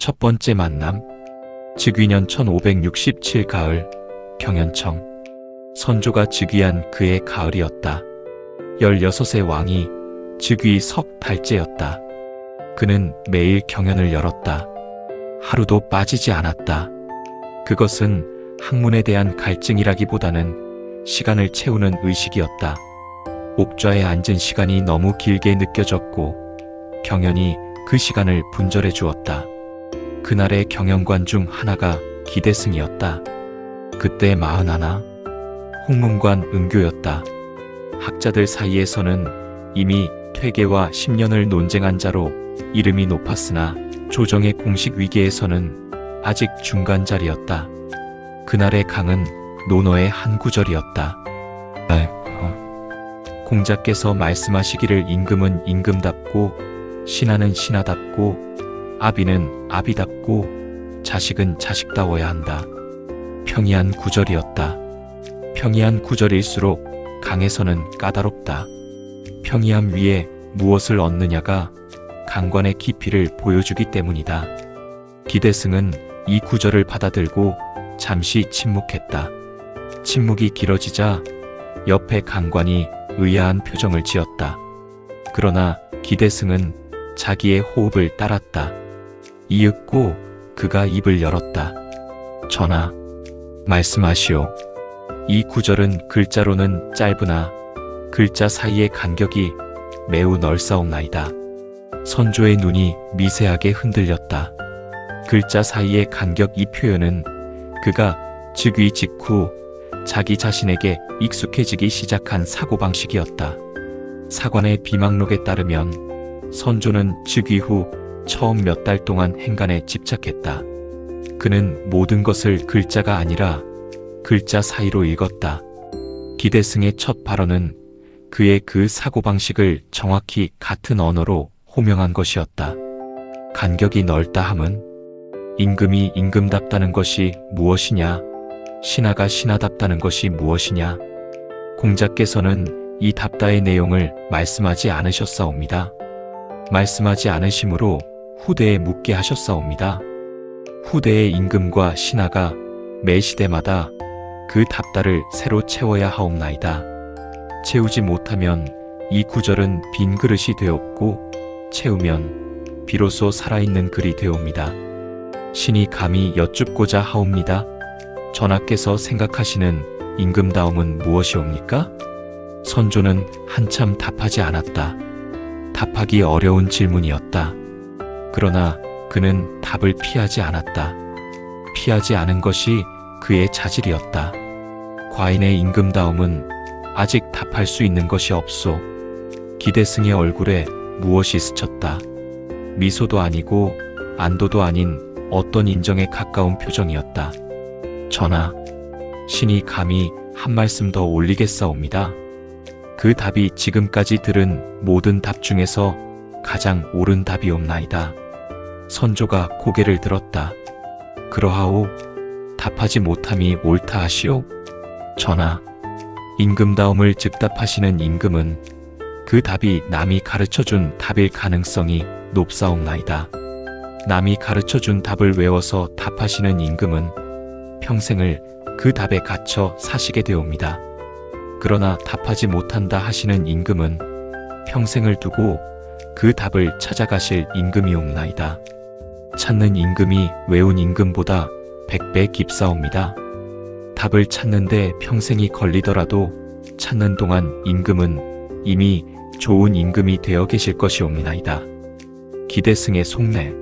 첫 번째 만남. 즉위년 1567 가을, 경연청. 선조가 즉위한 그해 가을이었다. 16의 왕이 즉위 석 달째였다. 그는 매일 경연을 열었다. 하루도 빠지지 않았다. 그것은 학문에 대한 갈증이라기보다는 시간을 채우는 의식이었다. 옥좌에 앉은 시간이 너무 길게 느껴졌고 경연이 그 시간을 분절해 주었다. 그날의 경연관 중 하나가 기대승이었다. 그때 41, 홍문관 은교였다. 학자들 사이에서는 이미 퇴계와 10년을 논쟁한 자로 이름이 높았으나 조정의 공식 위계에서는 아직 중간 자리였다. 그날의 강은 논어의 한 구절이었다. 공자께서 말씀하시기를 임금은 임금답고 신하는 신하답고 아비는 아비답고 자식은 자식다워야 한다. 평이한 구절이었다. 평이한 구절일수록 강에서는 까다롭다. 평이함 위에 무엇을 얻느냐가 강관의 깊이를 보여주기 때문이다. 기대승은 이 구절을 받아들고 잠시 침묵했다. 침묵이 길어지자 옆에 강관이 의아한 표정을 지었다. 그러나 기대승은 자기의 호흡을 따랐다. 이윽고 그가 입을 열었다. 전하, 말씀하시오. 이 구절은 글자로는 짧으나 글자 사이의 간격이 매우 넓사옵나이다. 선조의 눈이 미세하게 흔들렸다. 글자 사이의 간격 이 표현은 그가 즉위 직후 자기 자신에게 익숙해지기 시작한 사고방식이었다. 사관의 비망록에 따르면 선조는 즉위 후 처음 몇 달 동안 행간에 집착했다. 그는 모든 것을 글자가 아니라 글자 사이로 읽었다. 기대승의 첫 발언은 그의 그 사고방식을 정확히 같은 언어로 호명한 것이었다. 간격이 넓다 함은 임금이 임금답다는 것이 무엇이냐, 신하가 신하답다는 것이 무엇이냐. 공자께서는 이 답다의 내용을 말씀하지 않으셨사옵니다. 말씀하지 않으심으로 후대에 묻게 하셨사옵니다. 후대의 임금과 신하가 매 시대마다 그 답다를 새로 채워야 하옵나이다. 채우지 못하면 이 구절은 빈 그릇이 되었고 채우면 비로소 살아있는 글이 되옵니다. 신이 감히 여쭙고자 하옵니다. 전하께서 생각하시는 임금다움은 무엇이옵니까? 선조는 한참 답하지 않았다. 답하기 어려운 질문이었다. 그러나 그는 답을 피하지 않았다. 피하지 않은 것이 그의 자질이었다. 과인의 임금다움은 아직 답할 수 있는 것이 없소. 기대승의 얼굴에 무엇이 스쳤다. 미소도 아니고 안도도 아닌 어떤 인정에 가까운 표정이었다. 전하, 신이 감히 한 말씀 더 올리겠사옵니다. 그 답이 지금까지 들은 모든 답 중에서 가장 옳은 답이옵나이다. 선조가 고개를 들었다. 그러하오. 답하지 못함이 옳다 하시오. 전하, 임금다움을 즉답하시는 임금은 그 답이 남이 가르쳐준 답일 가능성이 높사옵나이다. 남이 가르쳐준 답을 외워서 답하시는 임금은 평생을 그 답에 갇혀 사시게 되옵니다. 그러나 답하지 못한다 하시는 임금은 평생을 두고 그 답을 찾아가실 임금이옵나이다. 찾는 임금이 외운 임금보다 100배 깊사옵니다. 답을 찾는데 평생이 걸리더라도 찾는 동안 임금은 이미 좋은 임금이 되어 계실 것이옵나이다. 기대승의 속내.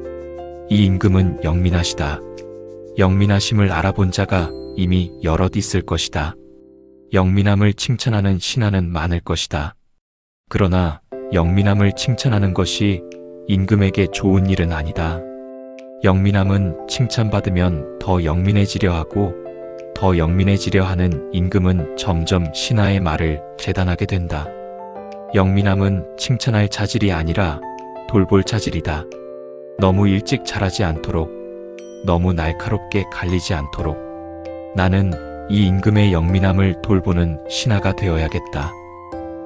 이 임금은 영민하시다. 영민하심을 알아본 자가 이미 여럿 있을 것이다. 영민함을 칭찬하는 신하는 많을 것이다. 그러나 영민함을 칭찬하는 것이 임금에게 좋은 일은 아니다. 영민함은 칭찬받으면 더 영민해지려 하고 더 영민해지려 하는 임금은 점점 신하의 말을 재단하게 된다. 영민함은 칭찬할 자질이 아니라 돌볼 자질이다. 너무 일찍 자라지 않도록, 너무 날카롭게 갈리지 않도록 나는 이 임금의 영민함을 돌보는 신하가 되어야겠다.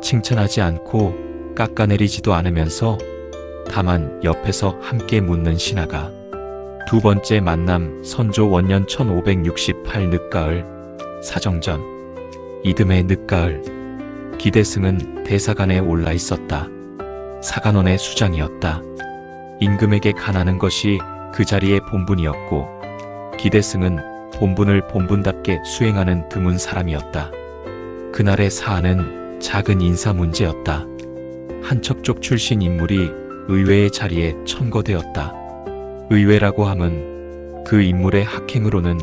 칭찬하지 않고 깎아내리지도 않으면서 다만 옆에서 함께 묻는 신하가. 두 번째 만남. 선조 원년 1568 늦가을. 사정전. 이듬해 늦가을. 기대승은 대사관에 올라 있었다. 사간원의 수장이었다. 임금에게 간하는 것이 그 자리의 본분이었고 기대승은 본분을 본분답게 수행하는 드문 사람이었다. 그날의 사안은 작은 인사 문제였다. 한척족 출신 인물이 의외의 자리에 천거되었다. 의외라고 함은 그 인물의 학행으로는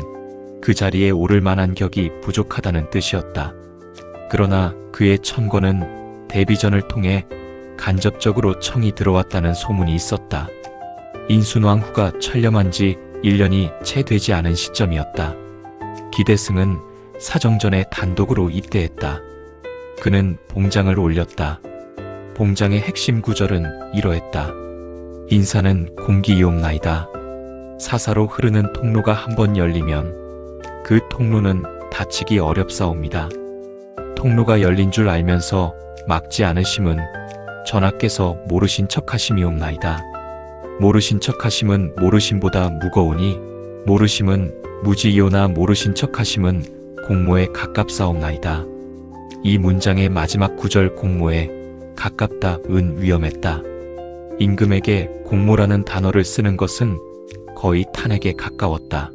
그 자리에 오를 만한 격이 부족하다는 뜻이었다. 그러나 그의 천거는 대비전을 통해 간접적으로 청이 들어왔다는 소문이 있었다. 인순왕 후가 철렴한 지 1년이 채 되지 않은 시점이었다. 기대승은 사정전에 단독으로 입대했다. 그는 봉장을 올렸다. 봉장의 핵심 구절은 이러했다. 인사는 공기이옵나이다. 사사로 흐르는 통로가 한번 열리면 그 통로는 닫히기 어렵사옵니다. 통로가 열린 줄 알면서 막지 않으심은 전하께서 모르신 척하심이옵나이다. 모르신 척하심은 모르심보다 무거우니 모르심은 무지이오나 모르신 척하심은 공모에 가깝사옵나이다. 이 문장의 마지막 구절 공모에 가깝다 은 위험했다. 임금에게 공모라는 단어를 쓰는 것은 거의 탄핵에 가까웠다.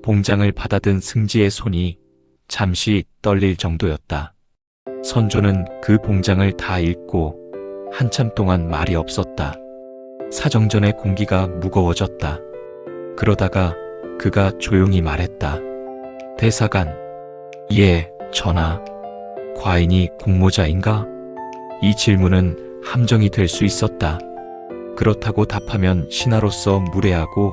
봉장을 받아든 승지의 손이 잠시 떨릴 정도였다. 선조는 그 봉장을 다 읽고 한참 동안 말이 없었다. 사정전의 공기가 무거워졌다. 그러다가 그가 조용히 말했다. 대사관. 예, 전하. 과인이 공모자인가? 이 질문은 함정이 될 수 있었다. 그렇다고 답하면 신하로서 무례하고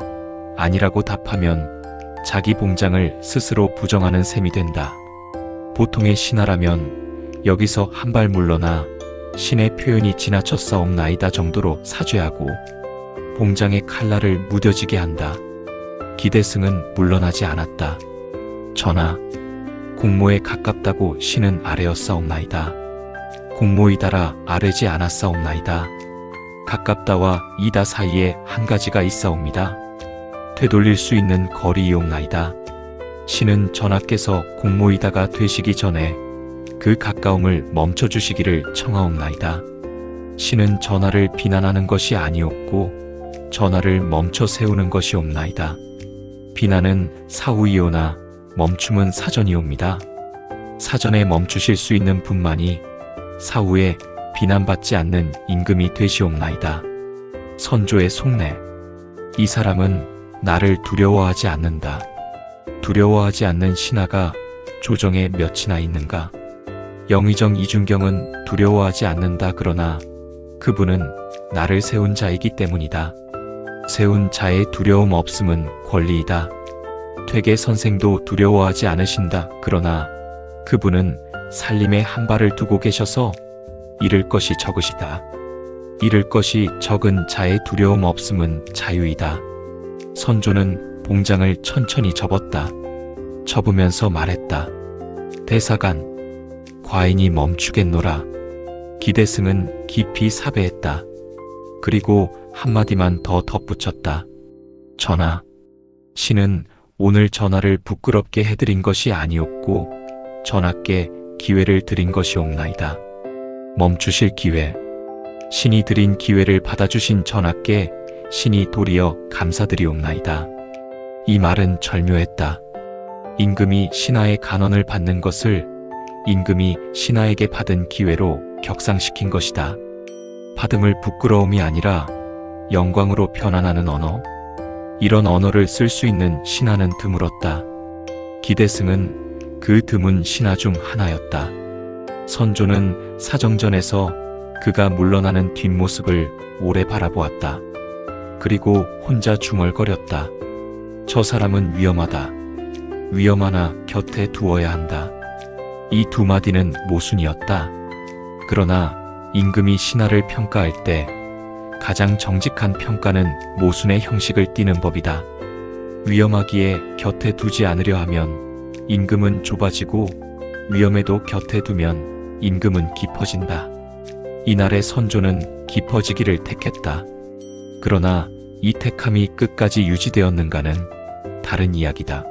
아니라고 답하면 자기 봉장을 스스로 부정하는 셈이 된다. 보통의 신하라면 여기서 한 발 물러나 신의 표현이 지나쳤사옵나이다 정도로 사죄하고 봉장의 칼날을 무뎌지게 한다. 기대승은 물러나지 않았다. 전하, 공모에 가깝다고 신은 아래였사옵나이다. 공모이다라 아래지 않았사옵나이다. 가깝다와 이다 사이에 한 가지가 있사옵니다. 되돌릴 수 있는 거리이옵나이다. 신은 전하께서 공모이다가 되시기 전에 그 가까움을 멈춰주시기를 청하옵나이다. 신은 전하를 비난하는 것이 아니었고 전하를 멈춰 세우는 것이옵나이다. 비난은 사후이오나 멈춤은 사전이옵니다. 사전에 멈추실 수 있는 분만이 사후에 비난받지 않는 임금이 되시옵나이다. 선조의 속내. 이 사람은 나를 두려워하지 않는다. 두려워하지 않는 신하가 조정에 몇이나 있는가? 영의정 이준경은 두려워하지 않는다. 그러나 그분은 나를 세운 자이기 때문이다. 세운 자의 두려움 없음은 권리이다. 퇴계 선생도 두려워하지 않으신다. 그러나 그분은 살림에 한 발을 두고 계셔서 잃을 것이 적으시다. 잃을 것이 적은 자의 두려움 없음은 자유이다. 선조는 봉장을 천천히 접었다. 접으면서 말했다. 대사관. 과인이 멈추겠노라. 기대승은 깊이 사배했다. 그리고 한마디만 더 덧붙였다. 전하. 신은 오늘 전하를 부끄럽게 해드린 것이 아니었고 전하께 기회를 드린 것이옵나이다. 멈추실 기회. 신이 드린 기회를 받아주신 전하께 신이 도리어 감사드리옵나이다. 이 말은 절묘했다. 임금이 신하의 간언을 받는 것을 임금이 신하에게 받은 기회로 격상시킨 것이다. 받음을 부끄러움이 아니라 영광으로 편안하는 언어. 이런 언어를 쓸 수 있는 신하는 드물었다. 기대승은 그 드문 신하 중 하나였다. 선조는 사정전에서 그가 물러나는 뒷모습을 오래 바라보았다. 그리고 혼자 중얼거렸다. 저 사람은 위험하다. 위험하나 곁에 두어야 한다. 이 두 마디는 모순이었다. 그러나 임금이 신하를 평가할 때 가장 정직한 평가는 모순의 형식을 띠는 법이다. 위험하기에 곁에 두지 않으려 하면 임금은 좁아지고 위험에도 곁에 두면 임금은 깊어진다. 이날의 선조는 깊어지기를 택했다. 그러나 이 택함이 끝까지 유지되었는가는 다른 이야기다.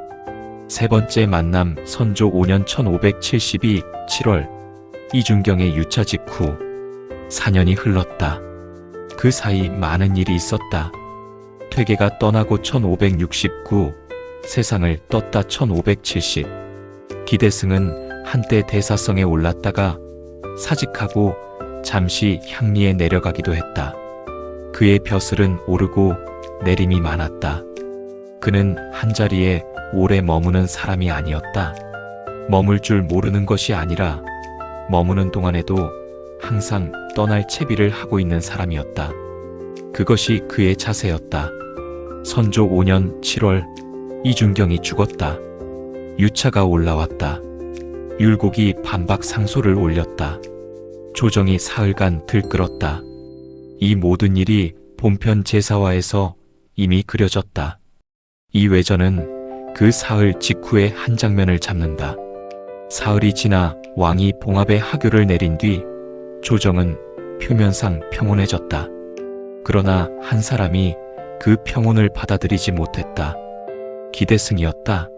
세 번째 만남 선조 5년 1572 7월 이준경의 유차 직후 4년이 흘렀다. 그 사이 많은 일이 있었다. 퇴계가 떠나고 1569 세상을 떴다. 1570 기대승은 한때 대사성에 올랐다가 사직하고 잠시 향리에 내려가기도 했다. 그의 벼슬은 오르고 내림이 많았다. 그는 한자리에 오래 머무는 사람이 아니었다. 머물 줄 모르는 것이 아니라 머무는 동안에도 항상 떠날 채비를 하고 있는 사람이었다. 그것이 그의 자세였다. 선조 5년 7월 이준경이 죽었다. 유차가 올라왔다. 율곡이 반박 상소를 올렸다. 조정이 사흘간 들끓었다. 이 모든 일이 본편 제사화에서 이미 그려졌다. 이 외전은 그 사흘 직후의 한 장면을 잡는다. 사흘이 지나 왕이 봉합의 하교를 내린 뒤 조정은 표면상 평온해졌다. 그러나 한 사람이 그 평온을 받아들이지 못했다. 기대승이었다.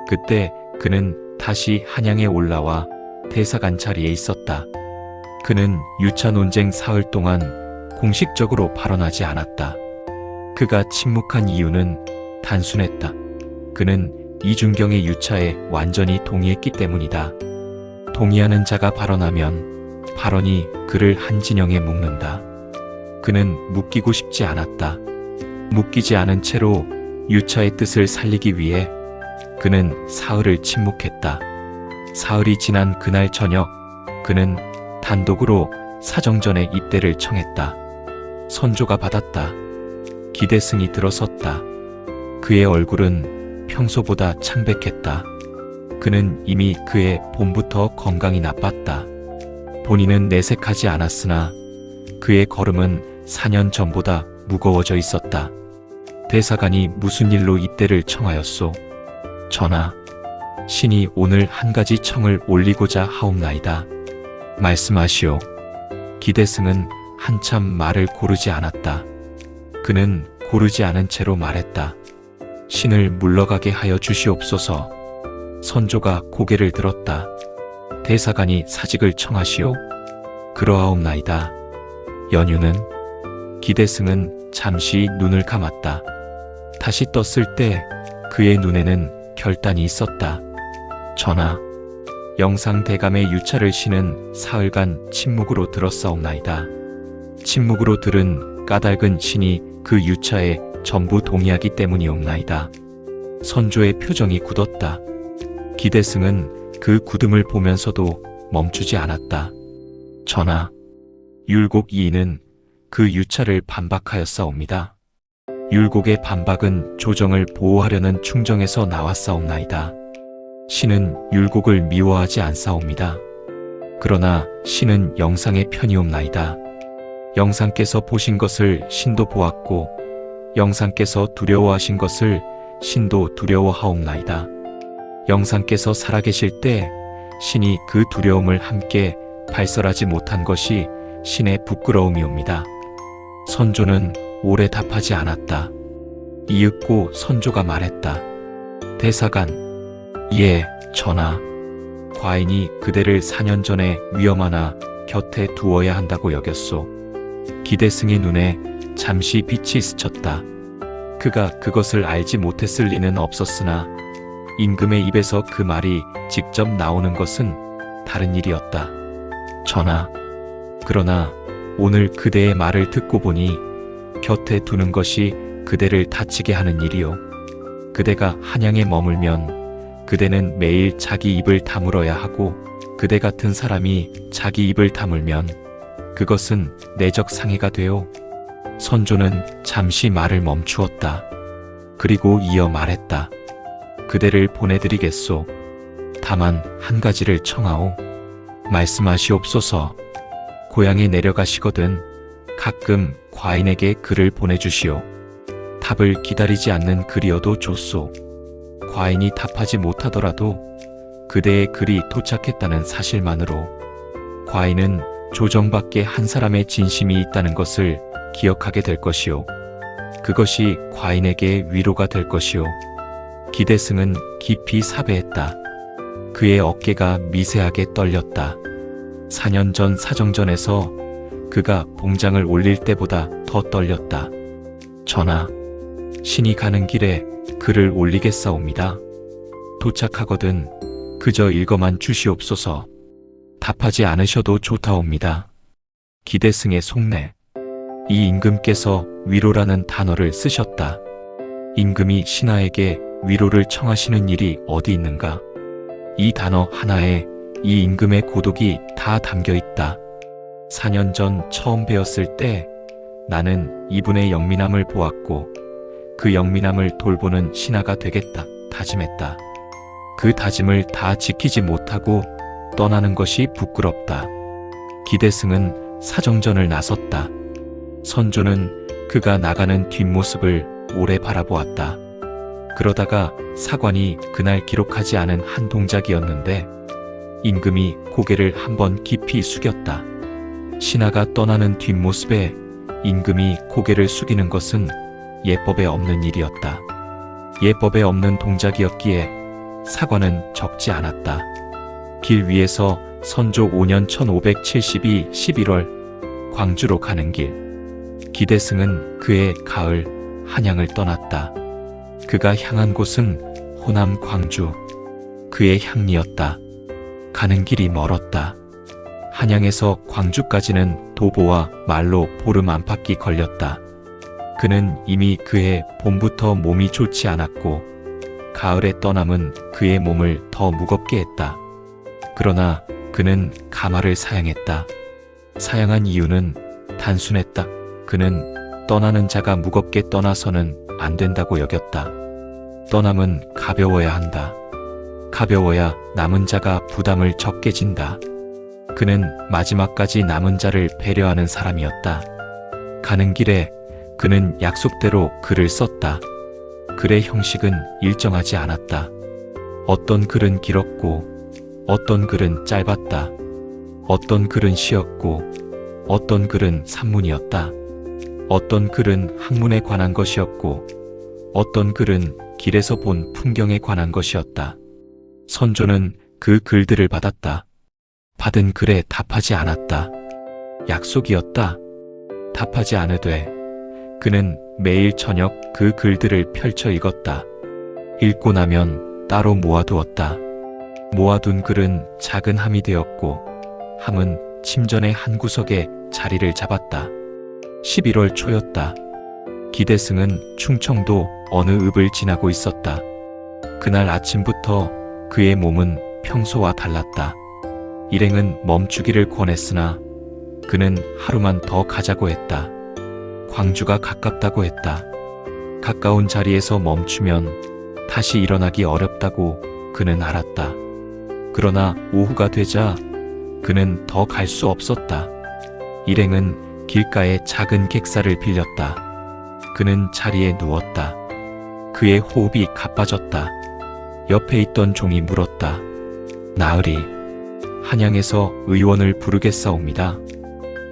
그때 그는 다시 한양에 올라와 대사관 자리에 있었다. 그는 유차 논쟁 사흘 동안 공식적으로 발언하지 않았다. 그가 침묵한 이유는 단순했다. 그는 이준경의 유차에 완전히 동의했기 때문이다. 동의하는 자가 발언하면 발언이 그를 한 진영에 묶는다. 그는 묶이고 싶지 않았다. 묶이지 않은 채로 유차의 뜻을 살리기 위해 그는 사흘을 침묵했다. 사흘이 지난 그날 저녁 그는 단독으로 사정전에 입대를 청했다. 선조가 받았다. 기대승이 들어섰다. 그의 얼굴은 평소보다 창백했다. 그는 이미 그의 봄부터 건강이 나빴다. 본인은 내색하지 않았으나 그의 걸음은 4년 전보다 무거워져 있었다. 대사관이 무슨 일로 입대를 청하였소? 전하, 신이 오늘 한 가지 청을 올리고자 하옵나이다. 말씀하시오. 기대승은 한참 말을 고르지 않았다. 그는 고르지 않은 채로 말했다. 신을 물러가게 하여 주시옵소서. 선조가 고개를 들었다. 대사관이 사직을 청하시오. 그러하옵나이다. 연유는? 기대승은 잠시 눈을 감았다. 다시 떴을 때 그의 눈에는 결단이 있었다. 전하, 영상 대감의 유차를 신은 사흘간 침묵으로 들었사옵나이다. 침묵으로 들은 까닭은 신이 그 유차에 전부 동의하기 때문이옵나이다. 선조의 표정이 굳었다. 기대승은 그 굳음을 보면서도 멈추지 않았다. 전하, 율곡 이인은 그 유차를 반박하였사옵니다. 율곡의 반박은 조정을 보호하려는 충정에서 나왔사옵나이다. 신은 율곡을 미워하지 않사옵니다. 그러나 신은 영상의 편이옵나이다. 영상께서 보신 것을 신도 보았고 영상께서 두려워하신 것을 신도 두려워하옵나이다. 영상께서 살아계실 때 신이 그 두려움을 함께 발설하지 못한 것이 신의 부끄러움이옵니다. 선조는 오래 답하지 않았다. 이윽고 선조가 말했다. 대사관, 예, 전하. 과인이 그대를 4년 전에 위험하나 곁에 두어야 한다고 여겼소. 기대승의 눈에 잠시 빛이 스쳤다. 그가 그것을 알지 못했을 리는 없었으나 임금의 입에서 그 말이 직접 나오는 것은 다른 일이었다. 전하, 그러나 오늘 그대의 말을 듣고 보니 곁에 두는 것이 그대를 다치게 하는 일이요. 그대가 한양에 머물면 그대는 매일 자기 입을 다물어야 하고 그대 같은 사람이 자기 입을 다물면 그것은 내적 상해가 되어. 선조는 잠시 말을 멈추었다. 그리고 이어 말했다. 그대를 보내드리겠소. 다만 한 가지를 청하오. 말씀하시옵소서. 고향에 내려가시거든 가끔 과인에게 글을 보내주시오. 답을 기다리지 않는 글이어도 좋소. 과인이 답하지 못하더라도 그대의 글이 도착했다는 사실만으로 과인은 조정밖에 한 사람의 진심이 있다는 것을 기억하게 될 것이오. 그것이 과인에게 위로가 될 것이요. 기대승은 깊이 사배했다. 그의 어깨가 미세하게 떨렸다. 4년 전 사정전에서 그가 봉장을 올릴 때보다 더 떨렸다. 전하, 신이 가는 길에 글을 올리겠사옵니다. 도착하거든 그저 읽어만 주시옵소서. 답하지 않으셔도 좋다옵니다. 기대승의 속내. 이 임금께서 위로라는 단어를 쓰셨다. 임금이 신하에게 위로를 청하시는 일이 어디 있는가? 이 단어 하나에 이 임금의 고독이 다 담겨 있다. 4년 전 처음 배웠을 때 나는 이분의 영민함을 보았고 그 영민함을 돌보는 신하가 되겠다 다짐했다. 그 다짐을 다 지키지 못하고 떠나는 것이 부끄럽다. 기대승은 사정전을 나섰다. 선조는 그가 나가는 뒷모습을 오래 바라보았다. 그러다가 사관이 그날 기록하지 않은 한 동작이었는데 임금이 고개를 한번 깊이 숙였다. 신하가 떠나는 뒷모습에 임금이 고개를 숙이는 것은 예법에 없는 일이었다. 예법에 없는 동작이었기에 사관은 적지 않았다. 길 위에서 선조 5년 1572 11월 광주로 가는 길. 기대승은 그의 가을 한양을 떠났다. 그가 향한 곳은 호남 광주. 그의 향리였다. 가는 길이 멀었다. 한양에서 광주까지는 도보와 말로 보름 안팎이 걸렸다. 그는 이미 그해 봄부터 몸이 좋지 않았고 가을의 떠남은 그의 몸을 더 무겁게 했다. 그러나 그는 가마를 사양했다. 사양한 이유는 단순했다. 그는 떠나는 자가 무겁게 떠나서는 안 된다고 여겼다. 떠남은 가벼워야 한다. 가벼워야 남은 자가 부담을 적게 진다. 그는 마지막까지 남은 자를 배려하는 사람이었다. 가는 길에 그는 약속대로 글을 썼다. 글의 형식은 일정하지 않았다. 어떤 글은 길었고 어떤 글은 짧았다. 어떤 글은 시였고 어떤 글은 산문이었다. 어떤 글은 학문에 관한 것이었고 어떤 글은 길에서 본 풍경에 관한 것이었다. 선조는 그 글들을 받았다. 받은 글에 답하지 않았다. 약속이었다. 답하지 않으되 그는 매일 저녁 그 글들을 펼쳐 읽었다. 읽고 나면 따로 모아두었다. 모아둔 글은 작은 함이 되었고 함은 침전의 한 구석에 자리를 잡았다. 11월 초였다. 기대승은 충청도 어느 읍을 지나고 있었다. 그날 아침부터 그의 몸은 평소와 달랐다. 일행은 멈추기를 권했으나 그는 하루만 더 가자고 했다. 광주가 가깝다고 했다. 가까운 자리에서 멈추면 다시 일어나기 어렵다고 그는 알았다. 그러나 오후가 되자 그는 더 갈 수 없었다. 일행은 길가에 작은 객사를 빌렸다. 그는 자리에 누웠다. 그의 호흡이 가빠졌다. 옆에 있던 종이 물었다. 나으리, 한양에서 의원을 부르겠사옵니다.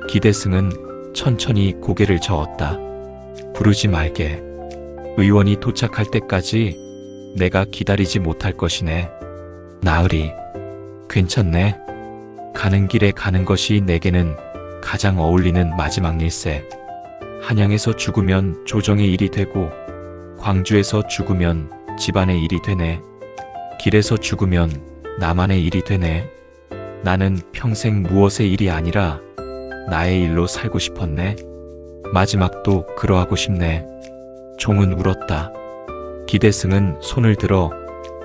기대승은 천천히 고개를 저었다. 부르지 말게. 의원이 도착할 때까지 내가 기다리지 못할 것이네. 나으리, 괜찮네. 가는 길에 가는 것이 내게는 가장 어울리는 마지막 일세. 한양에서 죽으면 조정의 일이 되고 광주에서 죽으면 집안의 일이 되네. 길에서 죽으면 나만의 일이 되네. 나는 평생 무엇의 일이 아니라 나의 일로 살고 싶었네. 마지막도 그러하고 싶네. 종은 울었다. 기대승은 손을 들어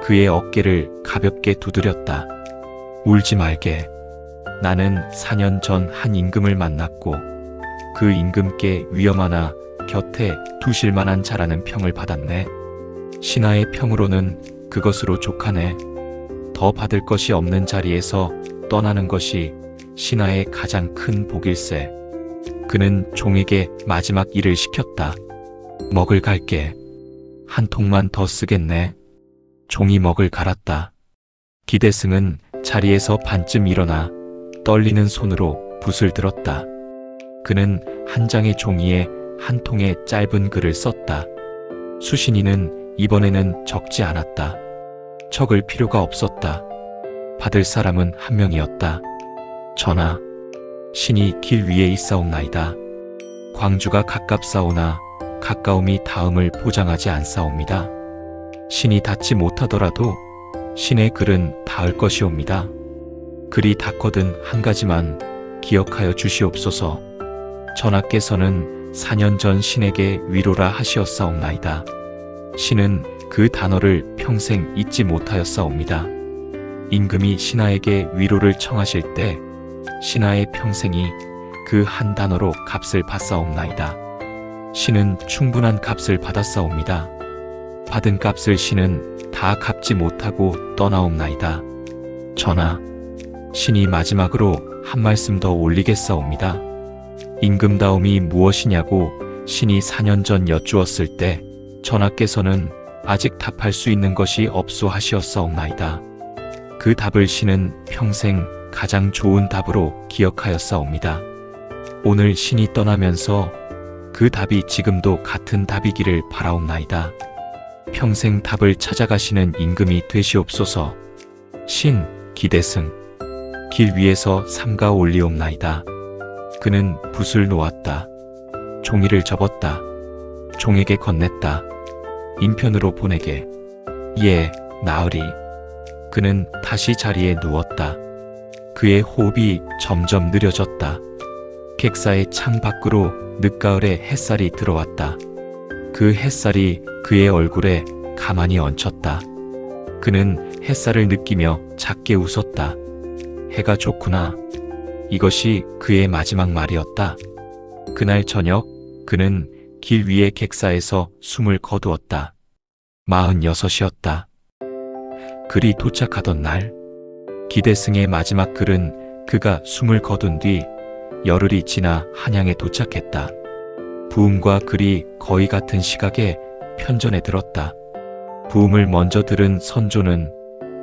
그의 어깨를 가볍게 두드렸다. 울지 말게. 나는 4년 전 한 임금을 만났고 그 임금께 위험하나 곁에 두실 만한 자라는 평을 받았네. 신하의 평으로는 그것으로 족하네. 더 받을 것이 없는 자리에서 떠나는 것이 신하의 가장 큰 복일세. 그는 종에게 마지막 일을 시켰다. 먹을 갈게. 한 통만 더 쓰겠네. 종이 먹을 갈았다. 기대승은 자리에서 반쯤 일어나 떨리는 손으로 붓을 들었다. 그는 한 장의 종이에 한 통의 짧은 글을 썼다. 수신이는 이번에는 적지 않았다. 적을 필요가 없었다. 받을 사람은 한 명이었다. 전하, 신이 길 위에 있사옵나이다. 광주가 가깝사오나 가까움이 닿음을 보장하지 않사옵니다. 신이 닿지 못하더라도 신의 글은 닿을 것이옵니다. 글이 닿거든 한 가지만 기억하여 주시옵소서. 전하께서는 4년 전 신에게 위로라 하시었사옵나이다. 신은 그 단어를 평생 잊지 못하였사옵니다. 임금이 신하에게 위로를 청하실 때 신하의 평생이 그 한 단어로 값을 받사옵나이다. 신은 충분한 값을 받았사옵니다. 받은 값을 신은 다 갚지 못하고 떠나옵나이다. 전하, 신이 마지막으로 한 말씀 더 올리겠사옵니다. 임금다움이 무엇이냐고 신이 4년 전 여쭈었을 때 전하께서는 아직 답할 수 있는 것이 없소 하시었사옵나이다. 그 답을 신은 평생 가장 좋은 답으로 기억하였사옵니다. 오늘 신이 떠나면서 그 답이 지금도 같은 답이기를 바라옵나이다. 평생 답을 찾아가시는 임금이 되시옵소서. 신 기대승. 길 위에서 삼가 올리옵나이다. 그는 붓을 놓았다. 종이를 접었다. 종에게 건넸다. 인편으로 보내게. 예, 나으리. 그는 다시 자리에 누웠다. 그의 호흡이 점점 느려졌다. 객사의 창 밖으로 늦가을에 햇살이 들어왔다. 그 햇살이 그의 얼굴에 가만히 얹혔다. 그는 햇살을 느끼며 작게 웃었다. 해가 좋구나. 이것이 그의 마지막 말이었다. 그날 저녁 그는 길 위의 객사에서 숨을 거두었다. 46이었다. 글이 도착하던 날, 기대승의 마지막 글은 그가 숨을 거둔 뒤 열흘이 지나 한양에 도착했다. 부음과 글이 거의 같은 시각에 편전에 들었다. 부음을 먼저 들은 선조는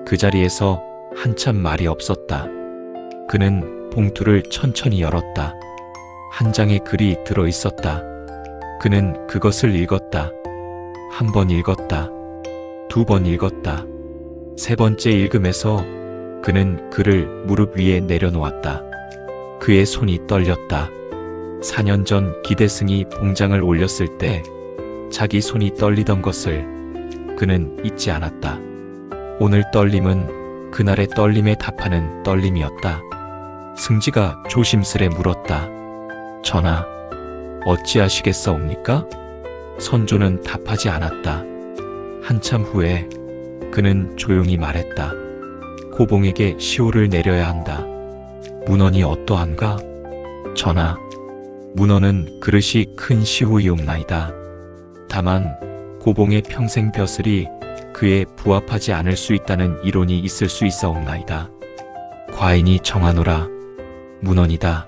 그 자리에서 한참 말이 없었다. 그는 봉투를 천천히 열었다. 한 장의 글이 들어 있었다. 그는 그것을 읽었다. 한 번 읽었다. 2번 읽었다. 3번째 읽음에서 그는 글을 무릎 위에 내려놓았다. 그의 손이 떨렸다. 4년 전 기대승이 봉장을 올렸을 때 자기 손이 떨리던 것을 그는 잊지 않았다. 오늘 떨림은 그날의 떨림에 답하는 떨림이었다. 승지가 조심스레 물었다. 전하, 어찌하시겠사옵니까? 선조는 답하지 않았다. 한참 후에 그는 조용히 말했다. 고봉에게 시호를 내려야 한다. 문헌이 어떠한가? 전하, 문헌은 그릇이 큰 시호이옵나이다. 다만 고봉의 평생 벼슬이 그에 부합하지 않을 수 있다는 이론이 있을 수 있사옵나이다. 과인이 정하노라. 문헌이다.